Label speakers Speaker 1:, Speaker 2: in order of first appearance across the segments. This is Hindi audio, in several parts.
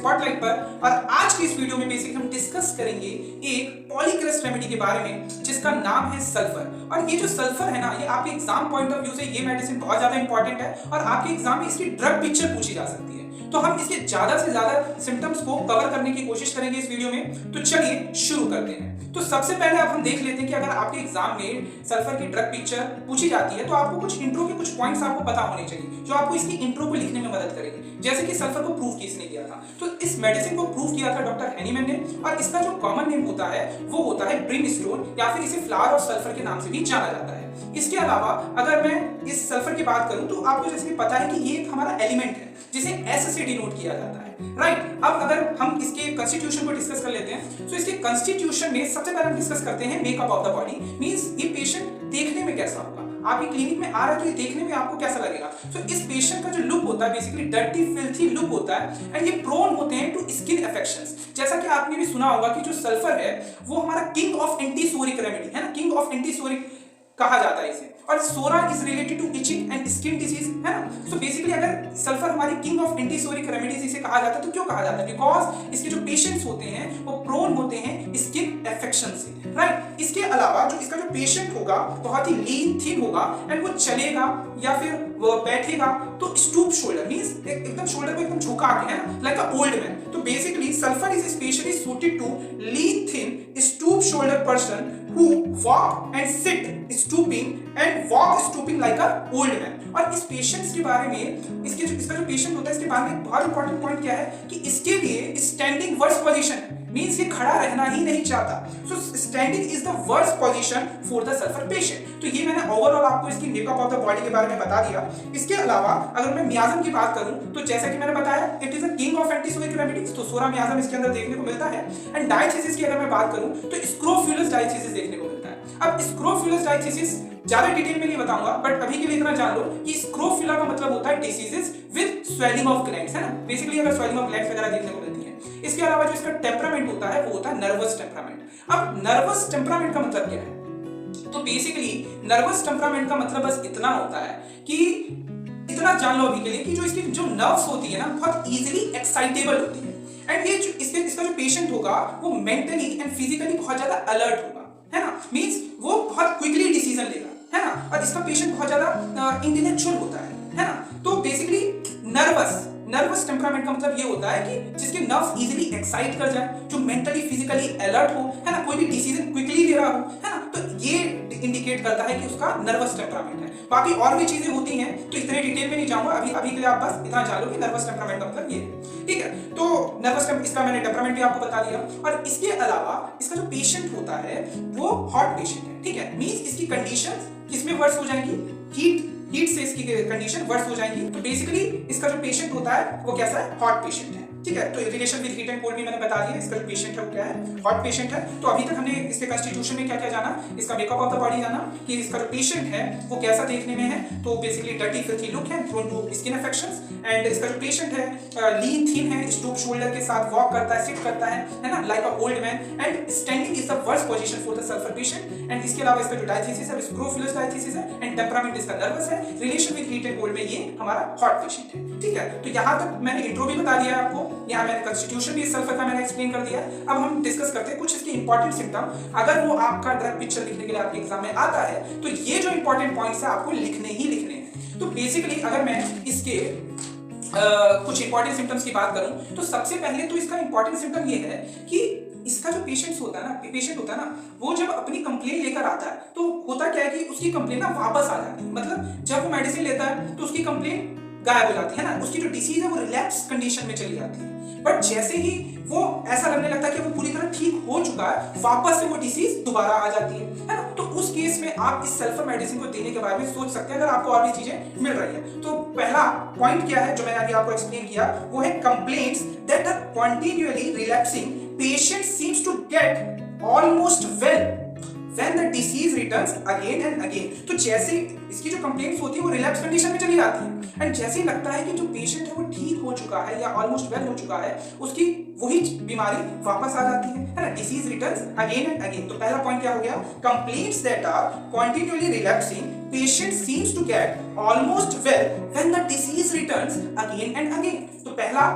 Speaker 1: स्पॉटलाइट पर। और आज की इस वीडियो में बेसिकली हम डिस्कस करेंगे एक पॉलीक्रेस्ट रेमेडी के बारे में जिसका नाम है सल्फर। और ये जो सल्फर है ना, ये आपके एग्जाम पॉइंट ऑफ व्यू से ये मेडिसिन बहुत ज्यादा इंपॉर्टेंट है और आपके एग्जाम में इसकी ड्रग पिक्चर पूछी जा सकती है। तो हम इसके ज्यादा से ज्यादा सिम्टम्स को कवर करने की कोशिश करेंगे इस वीडियो में। तो चलिए शुरू करते हैं। तो सबसे पहले अब हम देख लेते हैं कि अगर आपके एग्जाम में सल्फर की ड्रग पिक्चर पूछी जाती है तो आपको कुछ इंट्रो के कुछ पॉइंट्स आपको पता होने चाहिए जो आपको इसकी इंट्रो को लिखने में मदद करेंगे। जैसे कि सल्फर को प्रूव किसने किया था, तो इस मेडिसिन को प्रूव किया था डॉक्टर हैनीमैन ने। और इसका जो कॉमन नेम होता है वो होता है ब्रिमस्टोन या फिर इसे फ्लावर ऑफ सल्फर के नाम से भी जाना जाता है। इसके अलावा अगर मैं इस सल्फर की बात करूं तो आपको जैसे पता है कि ये एक हमारा एलिमेंट है जिसे एस से डिनोट किया जाता है, राइट। अब अगर हम इसके कॉन्स्टिट्यूशन को डिस्कस कर लेते हैं तो इसके कॉन्स्टिट्यूशन में सबसे पहले हम डिस्कस करते हैं makeup of the body. Means ये पेशेंट देखने में कैसा होगा, आपकी क्लिनिक में आ रहा है तो ये देखने में आपको कैसा लगेगा। तो इस पेशेंट का जो लुक होता है बेसिकली डर्टी फिल्थी लुक होता है एंड ये प्रोन होते हैं टू स्किन अफेक्शंस। जैसा कि आपने भी सुना होगा कि जो सल्फर है वो हमारा किंग ऑफ एंटीसोरिक रेमेडी है ना, किंग ऑफ एंटीसोरिक कहा जाता है इसे। और psora is related to itching and skin disease है ना। सो बेसिकली अगर सल्फर हमारी किंग ऑफ एंटीसोरिक रेमेडीज इसे कहा जाता है तो क्यों कहा जाता है, बिकॉज इसके जो पेशेंट्स होते हैं वो प्रोन होते हैं स्किन अफेक्शन से, राइट। इसके अलावा जो इसका जो पेशेंट होगा बहुत ही लीन थिन होगा एंड वो चलेगा या फिर वो बैठेगा तो स्टूप शोल्डर मींस एकदम शोल्डर को एकदम झुका के है ना, लाइक अ ओल्ड मैन। तो basically sulphur is specially suited to lean thin stoop shoulder person who walk and sit stooping and walk stooping like a old man। और इस पेशेंट्स के बारे में इसका जो पेशेंट होता है इसके बारे में बहुत इंपॉर्टेंट पॉइंट क्या है कि इसके लिए स्टैंडिंग वर्स्ट पोजीशन है, मींस ये खड़ा रहना ही नहीं चाहता। So standing is the worst position for the sulphur patient. तो ये मैंने ओवरऑल आपको इसकी मेकअप ऑफ द बॉडी के बारे में बता दिया। इसके अलावा अगर मैं मियाज़म की बात करूं तो जैसा कि मैंने बताया it is a king of antipsoric remedies, तो सोरा मियाज़म इसके अंदर देखने को मिलता है। एंड डायथिसिस की अगर मैं बात करूं तो स्क्रोफ्यूलस डायथिसिस देखने को मिलता है। अब स्क्रोफ्यूलस डायथिसिस ज्यादा डिटेल में नहीं बताऊंगा बट अभी के लिए इतना जान लो कि स्क्रोफिला का मतलब होता है diseases with swelling of glands है ना, बेसिकली अगर स्वेलिंग ऑफ ग्लैंड्स वगैरह देखने को मिलती है। इसके अलावा जो इसका टेम्परामेंट होता है वो होता है नर्वस टेम्परामेंट। अब नर्वस टेम्परामेंट का मतलब क्या है, तो बेसिकली नर्वस टेम्परामेंट का मतलब बस इतना होता है कि इतना जान लो अभी के लिए कि जो इसकी जो नर्व्स होती है ना बहुत इजीली एक्साइटेबल होती है। एंड ये इसका जो पेशेंट होगा वो मेंटली एंड फिजिकली बहुत ज्यादा अलर्ट होगा है ना, मींस वो बहुत क्विकली डिसीजन लेगा है ना। और इसका पेशेंट बहुत ज्यादा इंटेलेक्चुअल होता है ना। तो बेसिकली नर्वस टेम्परामेंट का मतलब ये होता है कि जिसके नर्व्स इजीली एक्साइट कर जाए, जो मेंटली फिजिकली अलर्ट हो है ना, कोई भी डिसीजन क्विकली ले रहा हो है ना, तो ये इंडिकेट करता है कि उसका नर्वस टेम्परामेंट है। बाकी और भी चीजें होती हैं तो इतने डिटेल में नहीं जाऊंगा, अभी के लिए आप बस इतना जान लो कि नर्वस टेम्परामेंट का मतलब ये है, ठीक है। तो नर्वस इसका मैंने टेम्परामेंट भी आपको बता दिया। और इसके अलावा इसका जो पेशेंट होता है वो हॉट पेशेंट है, ठीक है। मींस इसकी कंडीशंस किसमें वर्स हो जाएंगी, हीट से इसकी कंडीशन वर्स हो जाएंगी। तो बेसिकली इसका जो पेशेंट होता है वो कैसा है, हॉट पेशेंट है, ठीक है। तो relation with heat and cold भी मैंने बता दिया। इसका जो पेशेंट है वो क्या है, हॉट पेशेंट है। तो अभी तक हमने इसके कॉन्स्टिट्यूशन में क्या क्या जाना, इसका मेकअप ऑफ द बॉडी जाना कि इसका जो पेशेंट है वो कैसा देखने में है, तो बेसिकली डर्टी फिल्थी लुक है, prone to skin affections. And इसका जो पेशेंट है लीन थिन है, स्टूप शोल्डर के साथ वॉक करता है, सिट करता है ना, like a old man. And standing is the worst position for the sulphur patient. And इसके अलावा इसका जो डायथिसिस है स्क्रोफिलस डायथिसिस है एंड टेम्परामेंट इसका नर्वस है। Relation with heat and cold में ये हमारा हॉट पेशेंट है, ठीक है। तो यहाँ तक मैंने इंट्रो भी बता दिया आपको, यहाँ मैंने कॉन्स्टिट्यूशन भी सल्फर का मैंने एक्सप्लेन कर दिया। अब हम डिस्कस करते हैं कुछ इसके इंपॉर्टेंट सिम्टम। अगर वो आपका ड्रग पिक्चर लिखने के लिए आपके एग्जाम में आता है तो ये जो इंपॉर्टेंट पॉइंट्स है आपको लिखने ही लिखने हैं। तो बेसिकली अगर मैं इसके कुछ इंपॉर्टेंट सिम्टम्स की बात करूं तो सबसे पहले तो इसका इंपॉर्टेंट सिम्टम ये है कि इसका जो पेशेंट होता है ना वो जब अपनी कंप्लेन लेकर आता है तो होता क्या है कि उसकी कंप्लेन ना वापस आ जाती है। मतलब जब वो मेडिसिन लेता है तो उसकी कंप्लेन गायब हो जाती है ना, उसकी जो डिसीज है वो रिलैप्स कंडीशन में चली जाती है। बट जैसे ही वो ऐसा लगने लगता है कि वो पूरी तरह ठीक हो चुका है, वापस से वो डिसीज दोबारा आ जाती है ना। तो उस केस में आप इस सल्फर मेडिसिन को देने के बारे में सोच सकते हैं अगर आपको और भी चीजें मिल रही है। तो पहला पॉइंट क्या है जो मैंने अभी आपको एक्सप्लेन किया, वो है complaints that are continuously relapsing, patient seems to get almost well when the disease returns again and again। तो जैसे इसकी जो कंप्लेंट्स होती है वो रिलैप्स कंडीशन में चली जाती है एंड जैसे ही लगता है कि जो पेशेंट है वो ठीक हो चुका है या ऑलमोस्ट वेल हो चुका है, उसकी वही बीमारी वापस आ जाती है ना, disease returns again and again. तो पहला पॉइंट क्या हो गया, complaints that are continuously relapsing, patient seems to get almost well when the disease returns again and again. तो पहला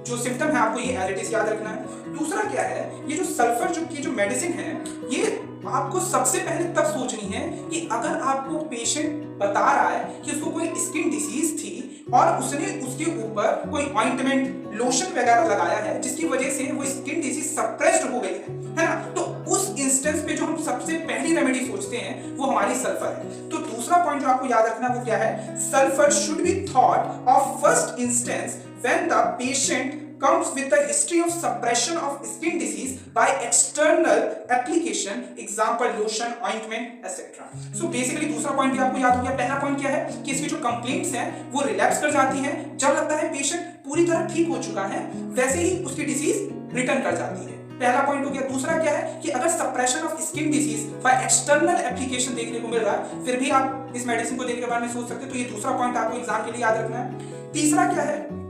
Speaker 1: जो सिम्टम है आपको ये एज इट इज याद रखना है। दूसरा क्या है, ये जो सल्फर की जो मेडिसिन है, ये आपको सबसे पहले तब सोचनी है कि अगर आपको पेशेंट बता रहा है कि उसको कोई स्किन डिसीज थी और उसने उसके ऊपर कोई ऑइंटमेंट लोशन वगैरह लगाया है जिसकी वजह से वो स्किन डिसीज सप्रेस्ड हो गई है ना, तो उस इंस्टेंस पे जो हम सबसे पहली रेमेडी सोचते हैं वो हमारी सल्फर है। तो दूसरा पॉइंट जो आपको याद रखना है वो क्या है, sulphur should be thought of first instance when the patient comes with the history of suppression of skin disease by external application, example lotion, ointment, etc. So basically दूसरा पॉइंट भी आपको याद हो गया। पहला पॉइंट क्या है कि इसकी जो कंप्लेंट्स हैं वो रिलैप्स कर जाती हैं, जब लगता है पेशेंट पूरी तरह ठीक हो चुका है वैसे ही उसकी डिसीज रिटर्न कर जाती है। पहला पॉइंट हो गया। दूसरा क्या है कि अगर suppression of skin disease by external application देखने को मिल रहा है फिर भी आप इस मेडिसिन को देखने के बारे में सोच सकते हो, तो ये दूसरा पॉइंट आपको एग्जाम के लिए याद रखना है। तीसरा क्या है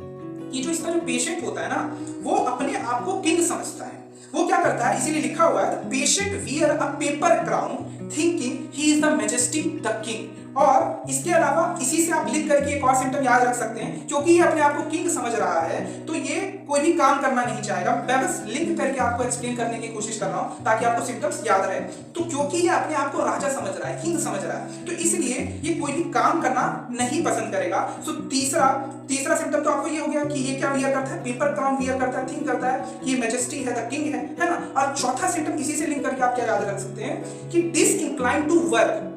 Speaker 1: कि जो इसका जो पेशेंट होता है ना वो अपने आप को किंग समझता है। वो क्या करता है, इसीलिए लिखा हुआ है patient wear a paper crown thinking he is the majestic the king. और इसके अलावा इसी से आप लिख करके एक और सिम्टम याद रख सकते हैं, क्योंकि ये अपने आप को किंग समझ रहा है तो ये कोई भी काम करना नहीं चाहेगा। मैं बस लिंक करके आपको एक्सप्लेन करने की कोशिश कर रहा हूं ताकि आपको सिम्टम्स याद रहे। तो क्योंकि ये अपने आप को राजा समझ रहा है, किंग समझ रहा है, तो इसलिए ये कोई भी काम करना नहीं पसंद करेगा। सो तीसरा सिम्टम तो आपको ये हो गया कि ये क्या वियर करता है, पेपर क्राउन वियर करता है, थिंक करता है ये मैजेस्टी है, द किंग है ना। और चौथा सिम्टम इसी से लिंक करके आप क्या याद रख सकते हैं कि disinclined to work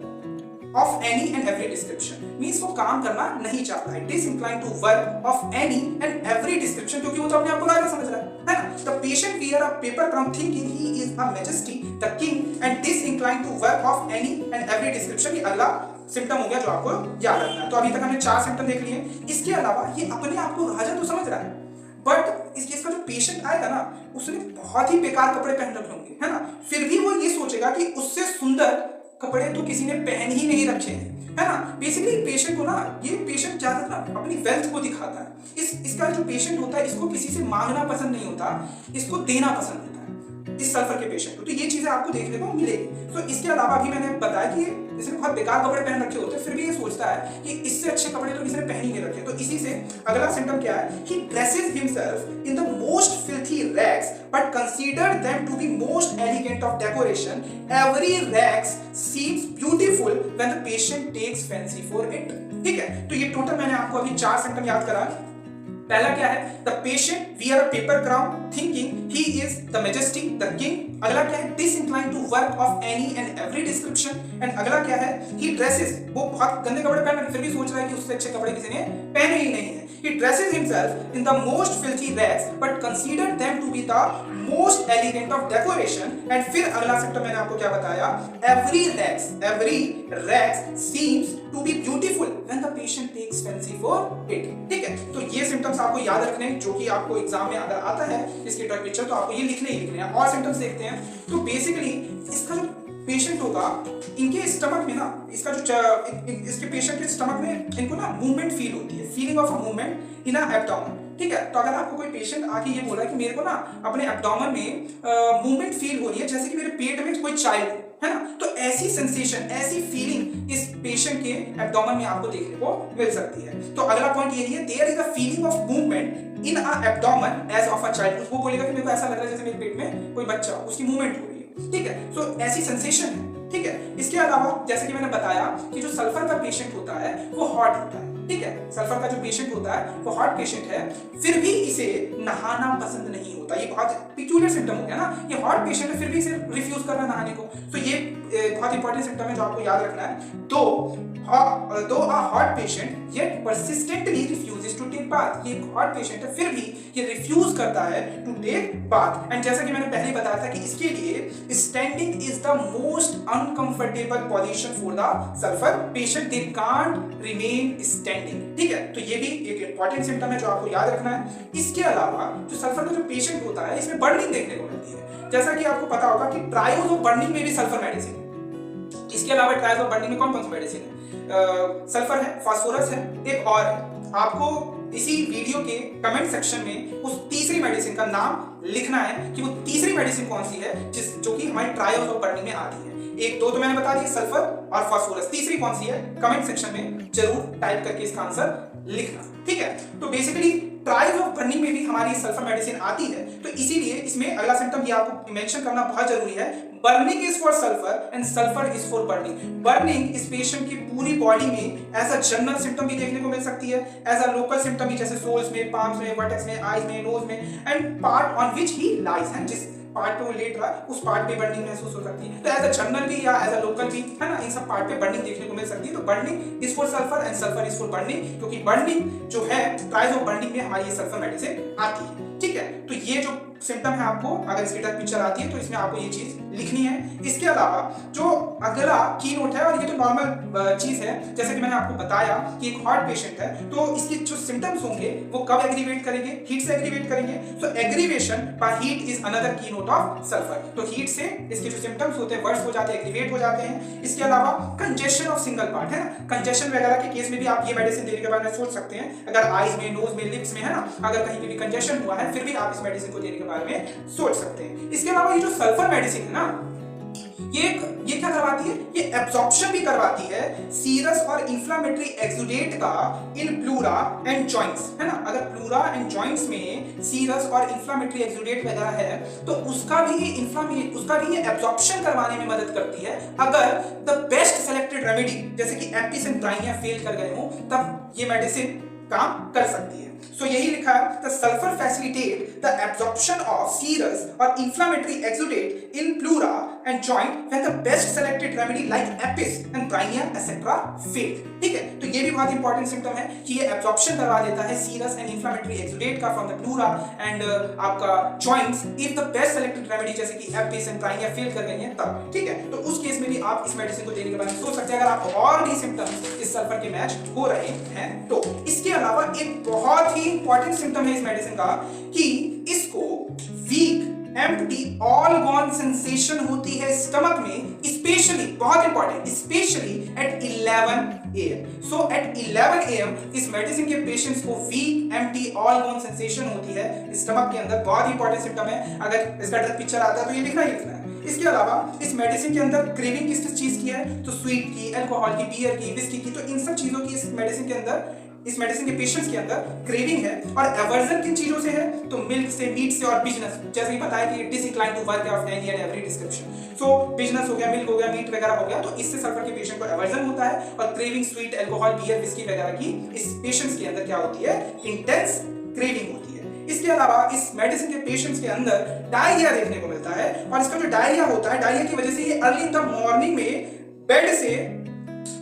Speaker 1: of any and every description, means वो काम करना नहीं चाहता है। Disinclined to work of any and every description, क्योंकि वो तो अपने आप को राजा समझ रहा है ना। The patient wear a paper crown thinking he is a majesty, the king, and disinclined to work of any and every description। ये अगला सिम्टम हो गया जो आपको याद रखना है। तो अभी तक हमने 4 सिम्टम देख लिए। इसके अलावा ये अपने आप को राजा तो समझ रहा है, बट इसका जो पेशेंट आएगा ना उसने बहुत ही बेकार कपड़े पहन रखे होंगे, है ना, फिर भी वो ये सोचेगा कि उससे सुंदर कपड़े तो किसी ने पहन ही नहीं रखे हैं, है ना। बेसिकली पेशेंट को ना, ये पेशेंट ज्यादा ना अपनी वेल्थ को दिखाता है। इसका जो पेशेंट होता है इसको किसी से मांगना पसंद नहीं होता, इसको देना पसंद होता है इस सल्फर के पेशेंट को। तो ये चीजें आपको देखने को मिलेगी। तो इसके अलावा अभी मैंने बताया कि इसने बहुत बेकार कपड़े पहन रखे होते हैं फिर भी ये सोचता है कि इससे अच्छे कपड़े तो किसी ने पहन ही नहीं रखे। तो इसी से अगला सिम्टम क्या है कि dresses himself in the most filthy rags but consider them to be most elegant of decoration. Every rags seems beautiful when the patient takes fancy for it. ठीक है, तो ये टोटल मैंने आपको अभी 4 सिम्टम याद करा। पहला क्या है, the patient wear a paper crown thinking he is the majesty the king. अगला क्या है, disinclined to work of any and every description. And अगला क्या है, ही ड्रेसेस, वो बहुत गंदे कपड़े पहन रहे फिर भी सोच रहा है कि उससे अच्छे कपड़े किसी ने पहने ही नहीं है। He dresses himself in the most filthy rags but consider them to be the most elegant of decoration। and फिर अगला सिम्टम मैंने आपको क्या बताया, every rags seems to be beautiful when the patient takes fancy for it। ठीक है, तो ये सिम्टम्स आपको याद रखने जो कि आपको एग्जाम में अगर आता है इसके ड्रग पिक्चर तो आपको ये लिखने ही लिखने हैं। और सिम्टम्स देखते हैं। तो बेसिकली इसका जो पेशेंट होगा इनके स्टमक में ना, इसका जो इसके पेशेंट के स्टमक में इनको ना मूवमेंट फील होती है, feeling of a movement in a abdomen. ठीक है, तो अगर आपको कोई पेशेंट आके ये बोला कि मेरे को ना अपने एब्डोमेन में मूवमेंट फील हो रही है जैसे कि मेरे पेट में कोई चाइल्ड है ना, तो ऐसी सेंसेशन, ऐसी फीलिंग इस पेशेंट के एब्डोमेन में आपको देखने को मिल सकती है। तो अगला पॉइंट यही है, there is a feeling of movement in a abdomen as of a child. उसको बोलेगा कि मेरे को ऐसा लग रहा है जैसे मेरे पेट में कोई बच्चा, उसकी मूवमेंट हो रही है। ठीक है, सो ऐसी सेंसेशन है। ठीक है, इसके अलावा जैसे कि मैंने बताया कि जो सल्फर का पेशेंट होता है वो हॉट होता है। ठीक है, सल्फर का जो पेशेंट होता है वो हॉट पेशेंट है, फिर भी इसे नहाना पसंद नहीं होता। ये बहुत पिक्यूलियर सिम्टम हो गया ना, ये हॉट पेशेंट है फिर भी इसे रिफ्यूज कर रहा है नहाने को। तो ये बहुत इंपॉर्टेंट सिम्टम है जो आपको याद रखना है। दो a hot patient yet persistently refuses to take bath। ये एक हॉट पेशेंट है फिर भी ये रिफ्यूज करता है टू टेक बाथ। एंड जैसा कि मैंने पहले बताया था कि इसके लिए standing is the most uncomfortable position for the sulphur patient, they can't remain standing. ठीक है, तो ये भी एक इंपॉर्टेंट सिम्टम है जो आपको याद रखना है। इसके अलावा जो सल्फर का जो पेशेंट होता है इसमें बर्निंग देखने को मिलती है। जैसा कि आपको पता होगा कि ट्रायोज ऑफ बर्निंग में भी सल्फर मेडिसिन है। इसके अलावा ट्रायोज ऑफ बर्निंग में कौन कौन सी मेडिसिन है, सल्फर है, फास्फोरस है, एक और है। आपको इसी वीडियो के कमेंट सेक्शन में उस तीसरी मेडिसिन का नाम लिखना है कि वो तीसरी मेडिसिन कौन सी है जो कि हमारी ट्रायल्स ऑफ बर्निंग में आती है। एक दो तो मैंने बता दिया, सल्फर और फास्फोरस। तीसरी कौन सी है, कमेंट सेक्शन में जरूर टाइप करके इसका आंसर लिखना, ठीक है। तो बेसिकली ट्रायल्स ऑफ बर्निंग में भी हमारी सल्फर मेडिसिन आती है, तो इसीलिए इसमें अगला सिम्टम ये आपको मेंशन करना बहुत जरूरी है, burning is for sulphur and sulphur is for burning. Burning इस पेशेंट की पूरी बॉडी में एज अ जनरल सिम्टम भी देखने को मिल सकती है, एज अ लोकल सिम्टम भी, जैसे सोल्स में, पाम्स में, वर्टेक्स में, आईज में, नोज में, and part on which he lies, है जिस पार्ट पे वो लेट रहा है उस पार्ट पे बर्निंग महसूस हो सकती है। तो एज अ जनरल भी या एज अ लोकल भी, है ना, इन सब पार्ट पे बर्निंग देखने को मिल सकती है। तो burning is for sulphur and sulphur is for burning, क्योंकि बर्निंग जो है ट्रायल्स ऑफ बर्निंग में हमारी ये सल्फर मेडिसिन आती है, ठीक है। तो ये जो सिम्टम है, आपको अगर इसकी ड्रग पिक्चर आती है तो इसमें आपको ये चीज लिखनी है। इसके अलावा जो अगला की नोट है, और ये तो नॉर्मल चीज है, जैसे कि मैंने आपको बताया कि एक हार्ट पेशेंट है, तो इसके जो सिम्टम्स होंगे वो कब एग्रीवेट करेंगे, हीट से एग्रीवेट करेंगे। तो aggravation by heat is another key note of sulphur. तो हीट से इसके जो सिम्टम्स होते हैं वर्स हो जाते हैं, एग्रीवेट हो जाते हैं। इसके अलावा कंजेशन ऑफ सिंगल पार्ट, है ना, कंजेशन वगैरह के केस में भी आप ये मेडिसिन देने के बारे में सोच सकते हैं। अगर आईज में, नोज में, लिप्स में, है ना, अगर कहीं पे भी कंजेशन हुआ है, फिर भी आप इस मेडिसिन को देने के बारे में सोच सकते हैं। इसके अलावा ये जो सल्फर मेडिसिन है ना, ये क्या करवाती है, ये एब्जॉर्प्शन भी करवाती है सीरस और इंफ्लेमेटरी एक्सुडेट का इन प्लूरा एंड जॉइंट्स, है ना। अगर प्लूरा एंड जॉइंट्स में सीरस और इंफ्लेमेटरी एक्सुडेट वगैरह है तो उसका भी ये एब्जॉर्प्शन करवाने में मदद करती है। अगर द बेस्ट सेलेक्टेड रेमेडी जैसे कि एपिस एंड ब्राइनिया फेल कर गए हो, तब ये मेडिसिन काम कर सकती है। सो यही लिखा है, the sulphur facilitate the absorption of serous और inflammatory exudate in pleura and joint when the best selected remedy like apis and bryonia etcetera fail, ठीक है। तो ये भी बहुत इंपॉर्टेंट सिम्टम है कि ये एब्जॉर्प्शन करवा देता है सीरस एंड इंफ्लेमेटरी एक्सुडेट का फ्रॉम द प्लूरा एंड आपका joints if the best selected remedy जैसे कि एपिस एंड ब्राइनिया फेल कर गई है तब, ठीक है। तो उस केस में भी आप इस मेडिसिन को देने के बारे में सोच सकते हैं, अगर आपको और भी सिम्टम्स इस सल्फर के मैच हो रहे हैं तो। इसके अलावा एक बहुत ही इंपॉर्टेंट सिम्टम है इस मेडिसिन का कि इसको weak empty all gone sensation होती है स्टमक में, स्पेशली बहुत important, specially at 11 AM। So at 11 AM इस मेडिसिन के पेशेंट्स को weak empty all gone sensation होती है स्टमक के अंदर। बहुत इंपॉर्टेंट सिम्टम है, अगर इसका ड्रग पिक्चर आता है तो ये लिखना ही लिखना है। इसके अलावा इस मेडिसिन के अंदर क्रेविंग किस चीज की है, तो स्वीट की, अल्कोहल की, बियर की, विस्की की, तो इन सब चीजों की इस मेडिसिन के अंदर, इस मेडिसिन के पेशेंट्स के अंदर क्रेविंग है। और एवर्जन किन चीजों से है, तो मिल्क से, मीट से और बिजनेस, जैसे ही बताया कि disincline to work of any and every description. So business हो गया, मिल्क हो गया, मीट वगैरह हो गया, तो इससे सल्फर के पेशेंट को एवर्जन होता है। और craving sweet, alcohol, beer, whisky वगैरह की इस पेशेंट्स के अंदर क्या होती है, इंटेंस क्रेविंग होती है। इसके अलावा इस मेडिसिन के पेशेंट्स के अंदर डायरिया देखने को मिलता है, और इसका जो डायरिया होता है, डायरिया की वजह से ये अर्ली इन द मॉर्निंग में बेड से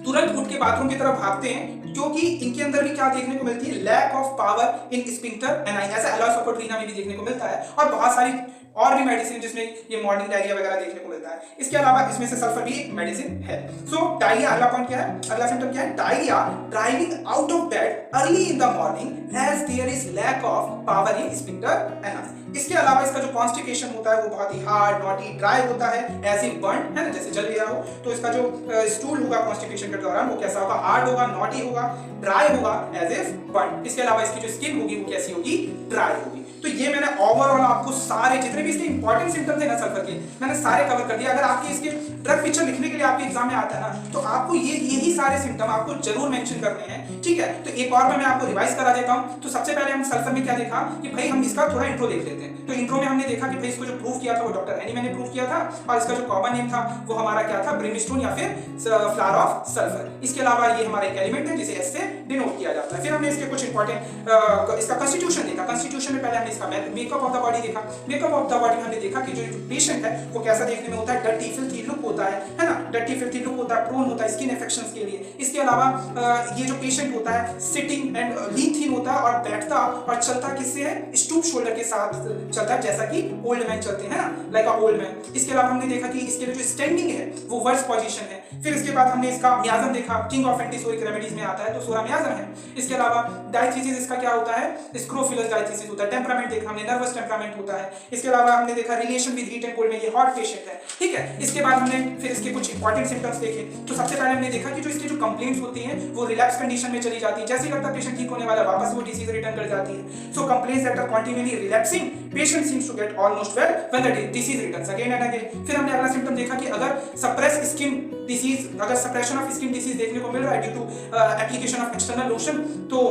Speaker 1: तुरंत उठ के बाथरूम की तरफ भागते हैं, क्योंकि इनके अंदर भी क्या देखने को मिलती है, lack of power in sphincter ani, ऐसा एलोसोपोट्रीना में भी देखने को मिलता है, और बहुत सारी और भी मेडिसिन जिसमें ये मॉर्निंग डायरिया वगैरह देखने को मिलता है। इसके अलावा इसमें से सल्फर भी एक मेडिसिन है। सो डायरिया, अगला पॉइंट क्या है, अगला सिम्टम क्या है, diarrhoea driving out of bed early in the morning as there is lack of power in sphincter ani. इसके अलावा इसका जो कॉन्स्टिपेशन होता है वो बहुत ही हार्ड, नॉटी, ड्राई होता है, एज इफ बर्न, है ना, जैसे जल गया हो। तो इसका जो स्टूल होगा कॉन्स्टिपेशन के दौरान वो कैसा होगा, हार्ड होगा, नॉटी होगा, ड्राई होगा, एज इफ बर्न। इसके अलावा इसकी जो स्किन होगी वो कैसी होगी, ड्राई होगी। तो ये मैंने ओवरऑल आपको सारे जितने भी इसके इंपॉर्टेंट सिम्टम्स है ना सल्फर के, मैंने सारे कवर कर दिया। अगर आपके इसके ड्रग पिक्चर लिखने के लिए आपके एग्जाम में आता है ना, तो आपको यही सारे सिम्टम आपको जरूर मेंशन करने हैं, ठीक है। तो एक और मैं आपको रिवाइज करा देता हूं। तो सबसे पहले हम सल्फर में क्या देखा कि भाई हम इसका थोड़ा इंट्रो देख लेते हैं। तो इंट्रो में हमने देखा कि भाई इसको जो प्रूव किया था वो डॉक्टर एनीमैन ने प्रूव किया था, और इसका जो कॉमन नेम था वो हमारा क्या था, ब्रिमस्टोन या फिर फ्लावर ऑफ सल्फर। इसके अलावा ये हमारा एक एलिमेंट है जिसे एस से डिनोट किया जाता है। फिर हमने इसके कुछ इंपॉर्टेंट इसका कॉन्स्टिट्यूशन देखा। कॉन्स्टिट्यूशन में पहले हमने इसका मेकअप ऑफ द बॉडी देखा। मेकअप ऑफ द बॉडी हमने देखा कि जो पेशेंट है वो कैसा देखने में होता है, डर्टी फिल्थी लुक होता है ना, डर्टी फिल्थी लुक होता है, प्रोन होता है स्किन इन्फेक्शंस के लिए। इसके अलावा ये जो पेशेंट होता है सिटिंग एंड लीन थीन होता है, और बैठता और चलता किससे है, स्टूप शोल्डर के साथ चलता है, जैसा कि ओल्ड मैन चलते हैं ना, लाइक अ ओल्ड मैन। इसके अलावा हमने देखा कि इसके लिए जो स्टैंडिंग है वो वर्स पोजीशन है। फिर इसके बाद हमने इसका मियाज़म देखा, किंग ऑफ एंटीसोरिक रेमेडीज में आता है तो सोरा मियाज़म है। इसके अलावा डायथीसिस इसका क्या होता है, स्क्रोफिलस डायथीसिस होता है। टेम्परामेंट देखा हमने, नर्वस टेम्परामेंट होता है। इसके अलावा हमने देखा relation with heat and cold में ये हॉट पेशेंट है, ठीक है। इसके बाद हमने फिर इसके कुछ इंपॉर्टेंट सिम्टम्स देखे। तो सबसे पहले हमने देखा कि जो इसकी जो कंप्लेंट्स होती हैं वो रिलैप्स कंडीशन में चली जाती है, जैसे ही लगता है पेशेंट ठीक होने वाला वापस वो डिसीज रिटर्न कर जाती है। So complaints that are continuously relapsing, patient seems to get almost well when the disease returns again and again. फिर हमने अगला सिम्टम देखा कि अगर सप्रेस स्किन डिसीज, अगर सप्रेशन ऑफ स्किन डिसीज देखने को मिल रहा है due to application of external lotion, तो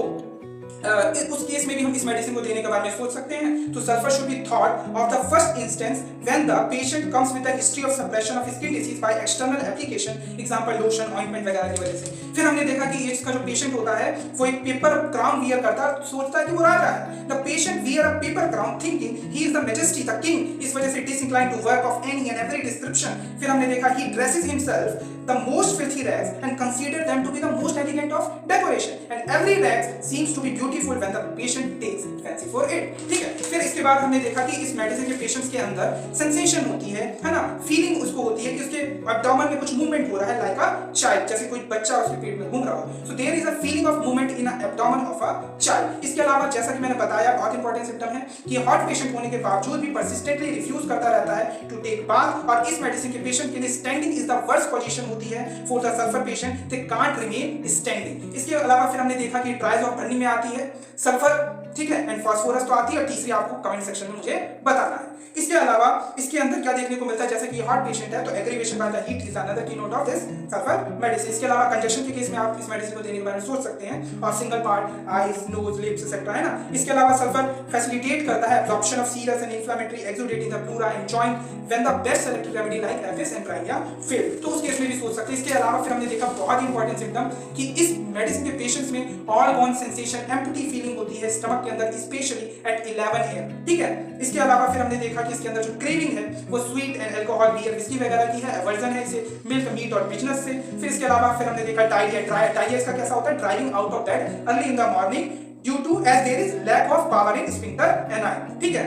Speaker 1: उस केस में भी हम इस मेडिसिन को देने के बारे में सोच सकते हैं। तो sulphur should be thought of the first instance when the patient comes with a history of suppression of skin disease by external application, example lotion, ointment वगैरह की वजह से। फिर हमने देखा कि इसका जो पेशेंट होता है वो एक पेपर क्राउन वियर करता है, सोचता है कि वो राजा है। The patient wear a paper crown thinking he is the majesty, the king, इस वजह से disinclined to work of any and every description. फिर हमने देखा he dresses himself the most filthy rags and consider them to be the most elegant of decoration, and every rag seems to be beautiful when the patient takes fancy for it, ठीक है। फिर इसके बाद हमने देखा कि इस मेडिसिन के पेशेंट्स के अंदर सेंसेशन होती है ना, फीलिंग उसको होती है कि उसके एब्डोमेन में कुछ मूवमेंट हो रहा है, लाइक अ चाइल्ड, जैसे कोई बच्चा उसके पेट में घूम रहा हो। So there is a feeling of movement in a abdomen of a child. इसके अलावा जैसा कि मैंने बताया बहुत इंपॉर्टेंट सिम्टम है कि हॉट पेशेंट होने के बावजूद भी परसिस्टेंटली रिफ्यूज करता रहता है टू टेक बाथ, और इस मेडिसिन के पेशेंट के लिए standing is the worst position होती है for the sulphur patient, they can't remain standing. इसके अलावा फिर हमने देखा कि ड्राइज ऑफ बर्निंग में आती है सल्फर, ठीक है, एंड फास्फोरस तो आती है, और तीसरी आपको कमेंट सेक्शन में मुझे बताना है। इसके अलावा इसके अंदर क्या देखने को मिलता है, जैसे कि हॉट पेशेंट है तो aggravation by the heat is another key note of this sulphur medicine. इसके अलावा कंजेशन के केस में आप इस मेडिसिन को देने के बारे में सोच सकते हैं, और single part eyes, nose, lips etcetera, है ना। इसके अलावा सल्फर फैसिलिटेट करता है absorption of serous and inflammatory exudate in the pleura and joint when the best selected remedy like apis and bryonia fail, तो उस केस में भी सोच सकते हैं। इसके अलावा फिर हमने देखा बहुत इंपॉर्टेंट सिम्टम कि इस मेडिसिन के पेशेंट्स में all gone sensation, empty feeling होती है स्टमक के अंदर, स्पेशली एट 11 AM, ठीक है। इसके अलावा फिर हमने देखा कि इसके अंदर जो क्रेविंग है वो sweet and alcohol, beer, whisky वगैरह की है, एवर्जन है इसे मिल्क, मीट और बिजनेस से। फिर इसके अलावा फिर हमने देखा डायरिया इसका कैसा होता है, driving out of bed early in the morning due to as there is lack of power in sphincter ani, ठीक है।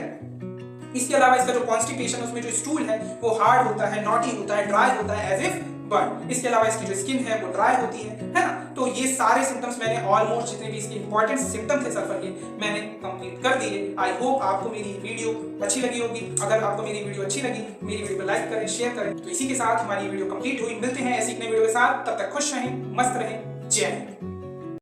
Speaker 1: इसके अलावा इसका जो कॉन्स्टिपेशन, उसमें जो स्टूल है वो हार्ड होता है, नॉटी होता है, ड्राई होता है एज इफ बर्न। इसके अलावा इसकी जो स्किन है वो ड्राई होती है ना। तो ये सारे सिम्टम्स मैंने ऑलमोस्ट जितने भी इसके इंपॉर्टेंट सिम्टम थे सल्फर के मैंने कंप्लीट कर दिए। आई होप आपको मेरी वीडियो अच्छी लगी होगी। अगर आपको मेरी वीडियो अच्छी लगी, मेरी वीडियो को लाइक करें, शेयर करें। तो इसी के साथ हमारी वीडियो कंप्लीट हुई। मिलते हैं ऐसी नई वीडियो के साथ, तब तक खुश रहें, मस्त रहें, जय हिंद।